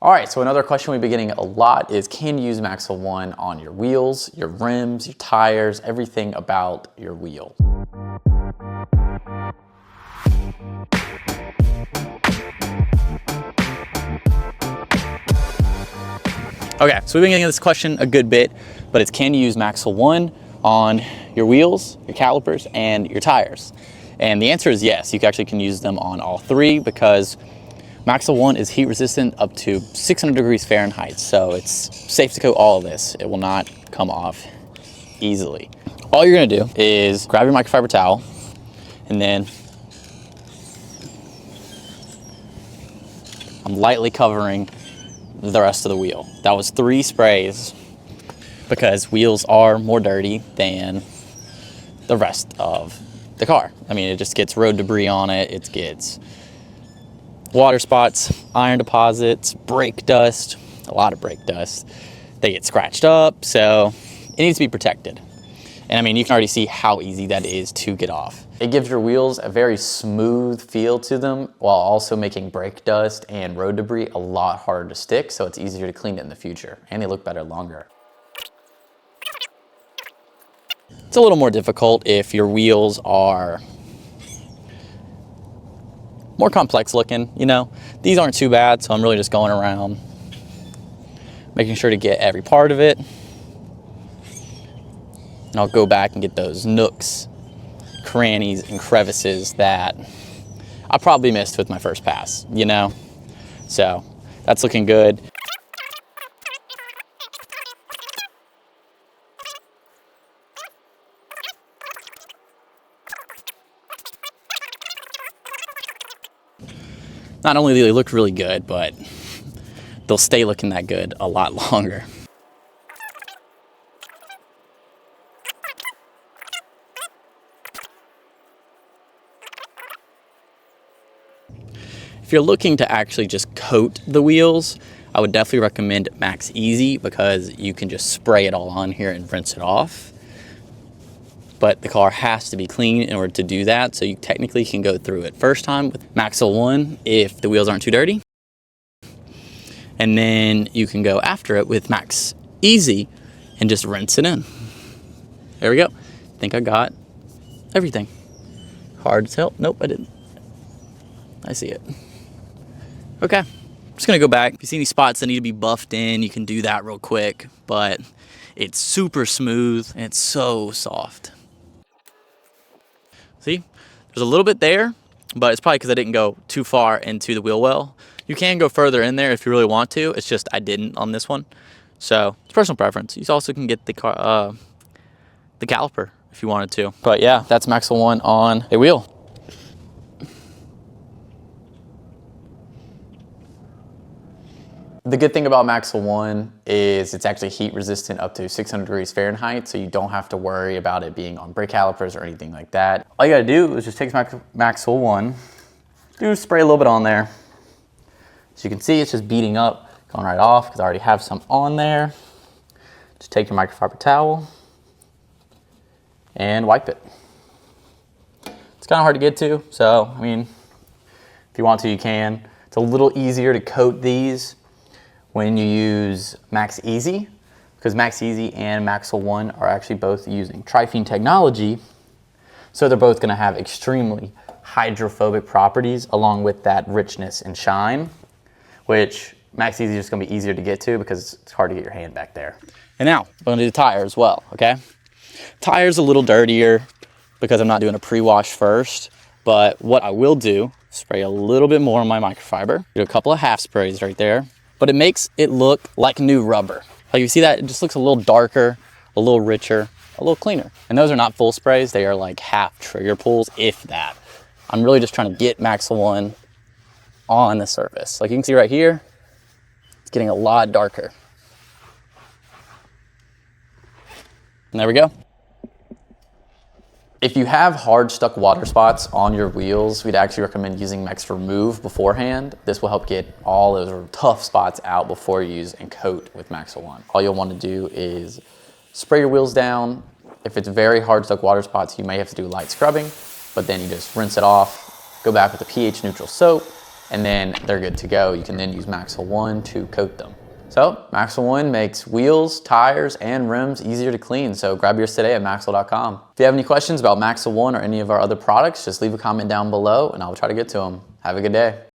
All right, so another question we've been getting a lot is, can you use MAXL ONE on your wheels, your rims, your tires, everything about your wheel? Okay, so we've been getting this question a good bit, but it's, can you use MAXL ONE on your wheels, your calipers, and your tires? And the answer is yes. You actually can use them on all three because MAXL ONE is heat resistant up to 600 degrees Fahrenheit, so it's safe to coat all of this. It will not come off easily. All you're gonna do is grab your microfiber towel and then I'm lightly covering the rest of the wheel. That was 3 sprays because wheels are more dirty than the rest of the car. I mean, it just gets road debris on it, it gets water spots, iron deposits, brake dust, a lot of brake dust. They get scratched up, so it needs to be protected. And I mean, you can already see how easy that is to get off. It gives your wheels a very smooth feel to them while also making brake dust and road debris a lot harder to stick, so it's easier to clean it in the future, and they look better longer. It's a little more difficult if your wheels are more complex looking, you know. These aren't too bad, so I'm really just going around making sure to get every part of it. And I'll go back and get those nooks, crannies, and crevices that I probably missed with my first pass, you know. So that's looking good. Not only do they look really good, but they'll stay looking that good a lot longer. If you're looking to actually just coat the wheels, I would definitely recommend Max Easy because you can just spray it all on here and rinse it off. But the car has to be clean in order to do that, so you technically can go through it first time with MAXL ONE if the wheels aren't too dirty. And then you can go after it with Max Easy and just rinse it in. There we go. I think I got everything. Hard as hell. Nope, I didn't. I see it. Okay, I'm just gonna go back. If you see any spots that need to be buffed in, you can do that real quick, but it's super smooth and it's so soft. See, there's a little bit there, but it's probably because I didn't go too far into the wheel well. You can go further in there if you really want to. It's just I didn't on this one. So it's personal preference. You also can get the caliper if you wanted to. But yeah, that's MAXL ONE on a wheel. The good thing about MAXL ONE is it's actually heat resistant up to 600 degrees Fahrenheit, so you don't have to worry about it being on brake calipers or anything like that. All you gotta do is just take MAXL ONE, spray a little bit on there. As you can see, it's just beating up, going right off because I already have some on there. Just take your microfiber towel and wipe it. It's kind of hard to get to, so I mean, if you want to, you can. It's a little easier to coat these when you use Max Easy, because Max Easy and MAXL ONE are actually both using triphene technology, so they're both going to have extremely hydrophobic properties along with that richness and shine, which Max Easy is just going to be easier to get to because it's hard to get your hand back there. And now I'm going to do the tire as well. Okay, tire's a little dirtier because I'm not doing a pre-wash first, but what I will do, spray a little bit more on my microfiber, do a couple of half sprays right there. But it makes it look like new rubber. Like you see that, it just looks a little darker, a little richer, a little cleaner. And those are not full sprays, they are like half trigger pulls, if that. I'm really just trying to get MAXL ONE on the surface. Like you can see right here, it's getting a lot darker. And there we go. If you have hard stuck water spots on your wheels, we'd actually recommend using Max Remove beforehand. This will help get all those tough spots out before you use and coat with MAXL ONE. All you'll want to do is spray your wheels down. If it's very hard stuck water spots, you may have to do light scrubbing, but then you just rinse it off, go back with a pH neutral soap, and then they're good to go. You can then use MAXL ONE to coat them. So MAXL ONE makes wheels, tires, and rims easier to clean. So grab yours today at maxl.com. If you have any questions about MAXL ONE or any of our other products, just leave a comment down below and I'll try to get to them. Have a good day.